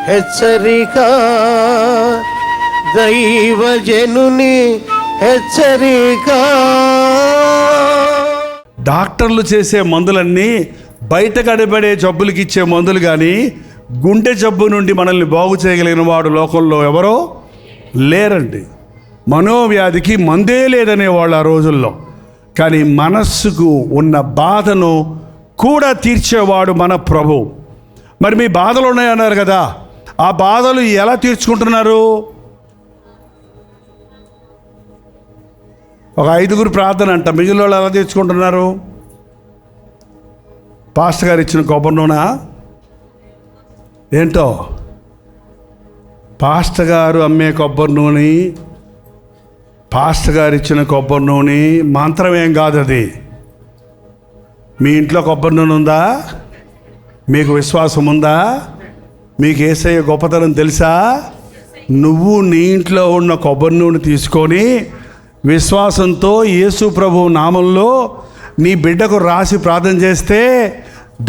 హెచ్చరిక, దైవజనుని హెచ్చరిక. డాక్టర్లు చేసే మందులన్నీ బయట కనబడే జబ్బులకి ఇచ్చే మందులు, కానీ గుండె జబ్బు నుండి మనల్ని బాగు చేయగలిగిన వాడు లోకంలో ఎవరో లేరండి. మనోవ్యాధికి మందే లేదనేవాళ్ళు ఆ రోజుల్లో. కానీ మనస్సుకు ఉన్న బాధను కూడా తీర్చేవాడు మన ప్రభు. మరి మీ బాధలు ఉన్నాయన్నారు కదా, ఆ బాధలు ఎలా తీర్చుకుంటున్నారు? ఒక 5గురు ప్రార్థన అంట. మిగిలిన వాళ్ళు ఎలా తీర్చుకుంటున్నారు? పాస్టర్ గారు ఇచ్చిన కొబ్బరి నూనె ఏంటో, పాస్టర్ గారు అమ్మే కొబ్బరి నూనె, పాస్టర్ గారు ఇచ్చిన కొబ్బరి నూనె మంత్రం ఏం కాదు అది. మీ ఇంట్లో కొబ్బరి నూనె ఉందా? మీకు విశ్వాసం ఉందా? మీకు యేసయ్య గొప్పతనం తెలుసా? నువ్వు నీ ఇంట్లో ఉన్న కొబ్బరి నూనె తీసుకొని విశ్వాసంతో యేసు ప్రభు నామంలో నీ బిడ్డకు రాసి ప్రార్థన చేస్తే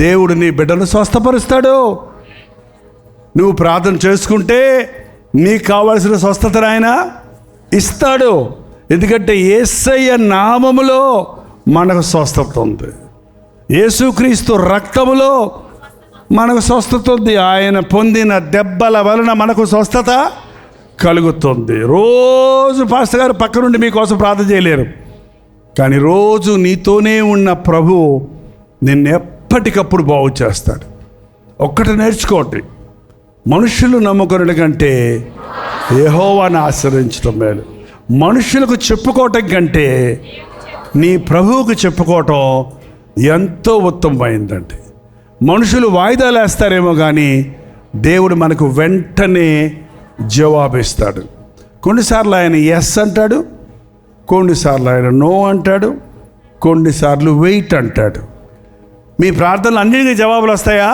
దేవుడు నీ బిడ్డను స్వస్థపరుస్తాడు. నువ్వు ప్రార్థన చేసుకుంటే నీకు కావాల్సిన స్వస్థతను ఆయన ఇస్తాడు. ఎందుకంటే యేసయ్య నామములో మనకు స్వస్థత ఉంది, యేసుక్రీస్తు రక్తములో మనకు స్వస్థత ఉంది. ఆయన పొందిన దెబ్బల వలన మనకు స్వస్థత కలుగుతుంది. రోజు పాస్టర్ గారు పక్క నుండి మీకోసం ప్రార్థన చేయలేరు, కానీ రోజు నీతోనే ఉన్న ప్రభు నిన్ను ఎప్పటికప్పుడు బాగు చేస్తాడు. ఒక్కటి నేర్చుకోండి, మనుషులు నమ్ముకునే కంటే యెహోవాను ఆశ్రయించడం మేలు. మనుషులకు చెప్పుకోవటం కంటే నీ ప్రభువుకు చెప్పుకోవటం ఎంతో ఉత్తమమైందండి. మనుషులు వాయిదాలు వేస్తారేమో కానీ దేవుడు మనకు వెంటనే జవాబిస్తాడు. కొన్నిసార్లు ఆయన ఎస్ అంటాడు, కొన్నిసార్లు ఆయన నో అంటాడు, కొన్నిసార్లు వెయిట్ అంటాడు. మీ ప్రార్థనలు అన్నిటికీ జవాబులు వస్తాయా?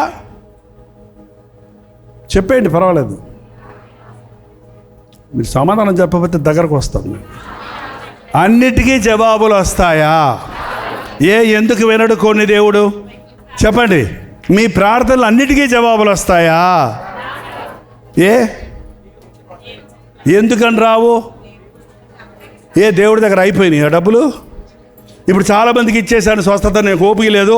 చెప్పేయండి, పర్వాలేదు. మీరు సమాధానం చెప్పకపోతే దగ్గరకు వస్తాం. అన్నిటికీ జవాబులు వస్తాయా? ఎందుకు వినడు కొన్ని దేవుడు? చెప్పండి, మీ ప్రార్థనలు అన్నిటికీ జవాబులు వస్తాయా? ఎందుకని రావు? దేవుడి దగ్గర అయిపోయినాయి ఆ డబ్బులు. ఇప్పుడు చాలామందికి ఇచ్చేసాను స్వస్థత, నేను ఓపిక లేదు.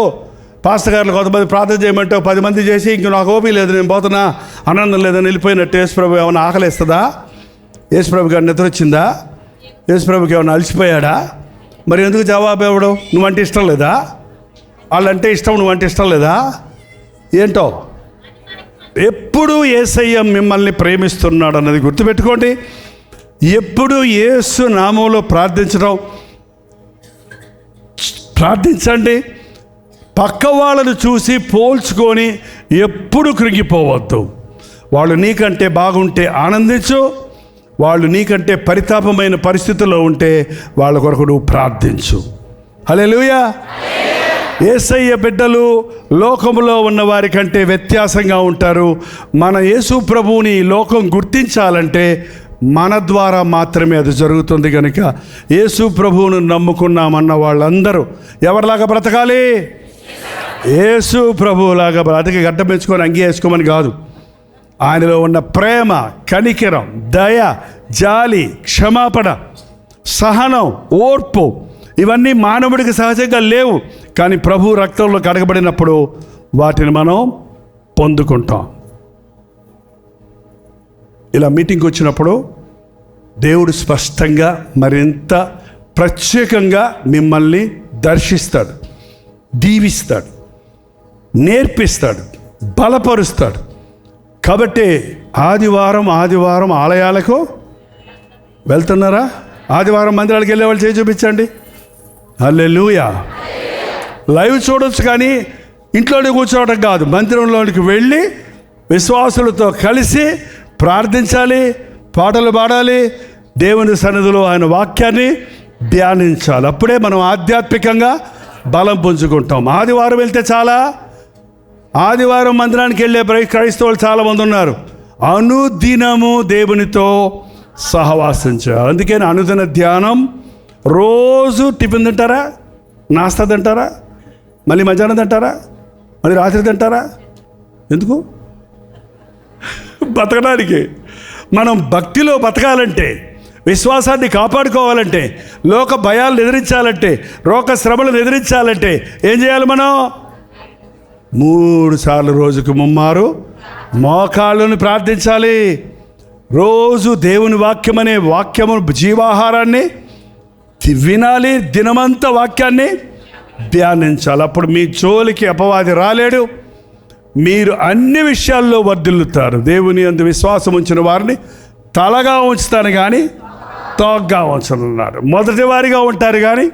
పాస్టర్ గారు కొంతమంది ప్రార్థన చేయమంటే 10 మంది చేసి ఇంక నాకు ఓపిక లేదు, నేను పోతున్నా, ఆనందం లేదని వెళ్ళిపోయినట్టు యేసుప్రభు ఏమైనా ఆకలిస్తుందా? యేసుప్రభు గారు నిద్ర వచ్చిందా? యేసుప్రభుకి ఏమైనా అలసిపోయాడా? మరి ఎందుకు జవాబు ఇవ్వడు? నువ్వంటే ఇష్టం లేదా? వాళ్ళంటే ఇష్టం, నువ్వంటే ఇష్టం లేదా? ఏంటో, ఎప్పుడు యేసయ్య మిమ్మల్ని ప్రేమిస్తున్నాడు అన్నది గుర్తుపెట్టుకోండి. ఎప్పుడు యేసు నామంలో ప్రార్థించండి. పక్క వాళ్ళను చూసి పోల్చుకొని ఎప్పుడు కృంగిపోవద్దు. వాళ్ళు నీకంటే బాగుంటే ఆనందించు, వాళ్ళు నీకంటే పరితాపమైన పరిస్థితుల్లో ఉంటే వాళ్ళ కొరకు నువ్వు ప్రార్థించు. హల్లెలూయా. యేసయ్య బిడ్డలు లోకములో ఉన్న వారి కంటే వ్యత్యాసంగా ఉంటారు. మన యేసు ప్రభువుని లోకం గుర్తించాలంటే మన ద్వారా మాత్రమే అది జరుగుతుంది. కనుక యేసు ప్రభువును నమ్ముకున్నామన్న వాళ్ళందరూ ఎవరిలాగా బ్రతకాలి? యేసు ప్రభువులాగా బ్రతికి గడ్డ పెంచుకొని అంగీ వేసుకోమని కాదు. ఆయనలో ఉన్న ప్రేమ, కనికరం, దయ, జాలి, క్షమాపణ, సహనం, ఓర్పు ఇవన్నీ మానవుడికి సహజంగా లేవు. కానీ ప్రభు రక్తంలో కడగబడినప్పుడు వాటిని మనం పొందుకుంటాం. ఇలా మీటింగ్కి వచ్చినప్పుడు దేవుడు స్పష్టంగా మరింత ప్రత్యేకంగా మిమ్మల్ని దర్శిస్తాడు, దీవిస్తాడు, నేర్పిస్తాడు, బలపరుస్తాడు. కాబట్టి ఆదివారం ఆలయాలకు వెళ్తున్నారా? ఆదివారం మందిరాలకు వెళ్ళే వాళ్ళు చేయి చూపించండి. హల్లెలూయా. లైవ్ చూడొచ్చు, కానీ ఇంట్లోనే కూర్చోవడం కాదు. మందిరంలోనికి వెళ్ళి విశ్వాసులతో కలిసి ప్రార్థించాలి, పాటలు పాడాలి, దేవుని సన్నిధిలో ఆయన వాక్యాన్ని ధ్యానించాలి. అప్పుడే మనం ఆధ్యాత్మికంగా బలం పుంజుకుంటాం. ఆదివారం వెళ్తే చాలా, ఆదివారం మందిరానికి వెళ్ళే క్రైస్తవులు చాలామంది ఉన్నారు. అనుదినము దేవునితో సహవాసం చేయాలి. అందుకని అనుదిన ధ్యానం. రోజు టిఫిన్ తింటారా? నాస్తా తింటారా? మళ్ళీ మధ్యాహ్నం తింటారా? మళ్ళీ రాత్రి తింటారా? ఎందుకు? బతకడానికి. మనం భక్తిలో బతకాలంటే, విశ్వాసాన్ని కాపాడుకోవాలంటే, లోక భయాలను ఎదిరించాలంటే, రోగ శ్రమలను ఎదిరించాలంటే ఏం చేయాలి? మనం 3 సార్లు రోజుకు ముమ్మారు మోకాళ్ళను ప్రార్థించాలి. రోజు దేవుని వాక్యం అనే వాక్యము జీవాహారాన్ని వినాలి. దినమంతా వాక్యాన్ని ధ్యానించాలి. అప్పుడు మీ జోలికి అపవాది రాలేడు. మీరు అన్ని విషయాల్లో వర్ధిల్లుతారు. దేవుని యందు విశ్వాసం ఉంచిన వారిని తలగా ఉంచుతాను కానీ తోగ్గా ఉంచనున్నారు. మొదటి వారిగా ఉంటారు కానీ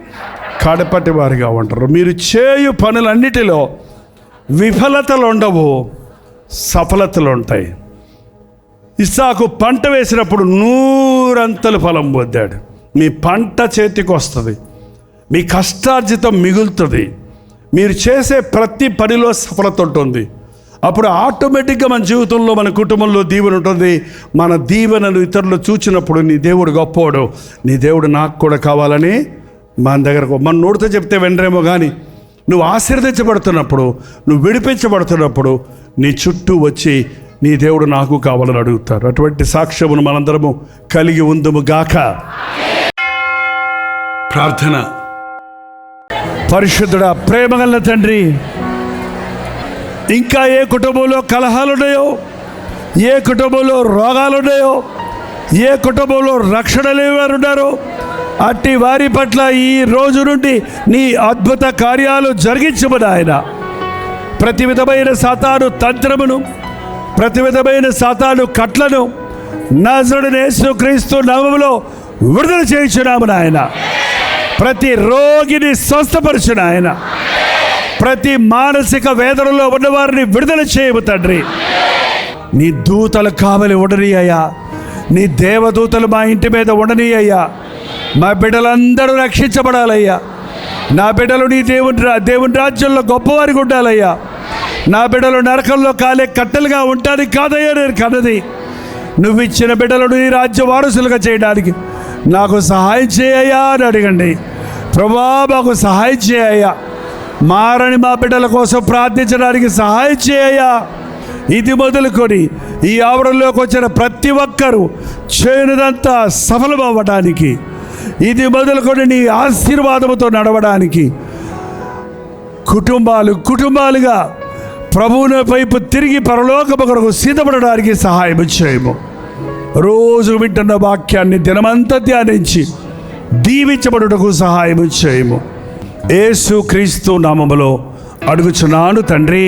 కడపటి వారిగా ఉంటారు. మీరు చేయు పనులన్నిటిలో విఫలతలు ఉండవు, సఫలతలు ఉంటాయి. ఇస్సాకు పంట వేసినప్పుడు 100 అంతలు ఫలం పొందాడు. మీ పంట చేతికి వస్తుంది, మీ కష్టార్జితం మిగులుతుంది, మీరు చేసే ప్రతి పనిలో సఫలత ఉంటుంది. అప్పుడు ఆటోమేటిక్గా మన జీవితంలో, మన కుటుంబంలో దీవెన ఉంటుంది. మన దీవెనను ఇతరులు చూచినప్పుడు నీ దేవుడు గొప్పవాడు, నీ దేవుడు నాకు కూడా కావాలని మన దగ్గరకు మన నోటితో చెప్తే వెంటనేమో కానీ నువ్వు ఆశీర్వదించబడుతున్నప్పుడు, నువ్వు విడిపించబడుతున్నప్పుడు నీ చుట్టూ వచ్చి నీ దేవుడు నాకు కావాలని అడుగుతారు. అటువంటి సాక్ష్యమును మనందరము కలిగి ఉందుము గాక. ప్రార్థన. పరిశుద్ధుడా, ప్రేమగల తండ్రి, ఇంకా ఏ కుటుంబంలో కలహాలున్నాయో, ఏ కుటుంబంలో రోగాలున్నాయో, ఏ కుటుంబంలో రక్షణ లేని వారు ఉన్నారో అట్టి వారి పట్ల ఈ రోజు నుండి నీ అద్భుత కార్యాలు జరిగించమని ఆయన. ప్రతి విధమైన సాతాను తంత్రమును, ప్రతి విధమైన సాతాను కట్లను నజరుడైన యేసుక్రీస్తు నామములో విడుదల చేయించున్నాము నాయన. ప్రతి రోగిని స్వస్థపరచు నాయన. ప్రతి మానసిక వేదనలో ఉన్నవారిని విడుదల చేయము తండ్రి. నీ దూతలు కావలి ఉండని అయ్యా, నీ దేవదూతలు మా ఇంటి మీద ఉండని అయ్యా. మా బిడ్డలందరూ రక్షించబడాలయ్యా. నా బిడ్డలు నీ దేవుని రాజ్యంలో గొప్పవారికి ఉండాలయ్యా. నా బిడ్డలు నరకంలో కాలే కట్టెలుగా ఉండడానికి కాదయ్యా నేను కన్నది. నువ్వు ఇచ్చిన బిడ్డలను నీ రాజ్య వారసులుగా చేయడానికి నాకు సహాయం చేయయ్యా అని అడగండి. ప్రభా, మాకు సహాయం చేయయ్యా. మారని మా బిడ్డల కోసం ప్రార్థించడానికి సహాయం చేయయ్యా. ఇది మొదలుకొని ఈ ఆవరణలోకి వచ్చిన ప్రతి ఒక్కరూ చేయనిదంతా సఫలమవ్వడానికి, ఇది మొదలుకొని నీ ఆశీర్వాదముతో నడవడానికి, కుటుంబాలుగా ప్రభువుని వైపు తిరిగి పరలోకము కొరకు సిద్ధపడడానికి సహాయం చేయము. రోజు వింటున్న వాక్యాన్ని దినమంతా ధ్యానించి దీవించబడుటకు సహాయం చేయము. యేసు క్రీస్తు నామములో అడుగుచున్నాను తండ్రి.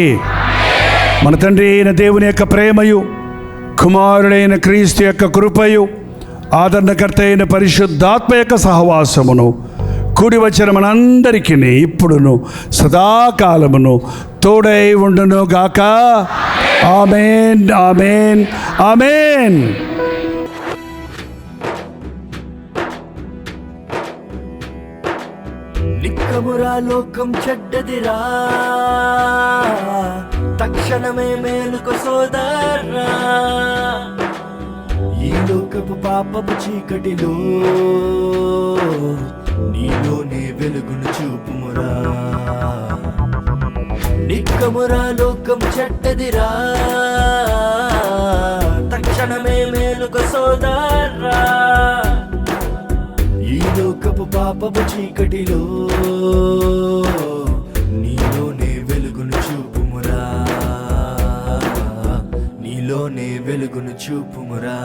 మన తండ్రి అయిన దేవుని యొక్క ప్రేమయు, కుమారుడైన క్రీస్తు యొక్క కృపయు, ఆదరణకర్త అయిన పరిశుద్ధాత్మ యొక్క సహవాసమును కూడి వచ్చిన మనందరికీ ఇప్పుడును సదాకాలమును తోడై ఉండును గాక. ఆమేన్, ఆమేన్, ఆమేన్. నిక్కమురా లోకం చెడ్డదిరా, తక్షణమే మేలుకు సోదరా. ఈ లోకపు పాపపు చీకటిలో నీలోనే వెలుగును చూపుమురా. నిక్కమురా లోకం చెడ్డదిరా, తక్షణమే మేలుకు సోదరా. ఈ లోకపు పాపపు చీకటిలో నీలోనే వెలుగును చూపుమురా. నీలోనే వెలుగును చూపుమురా.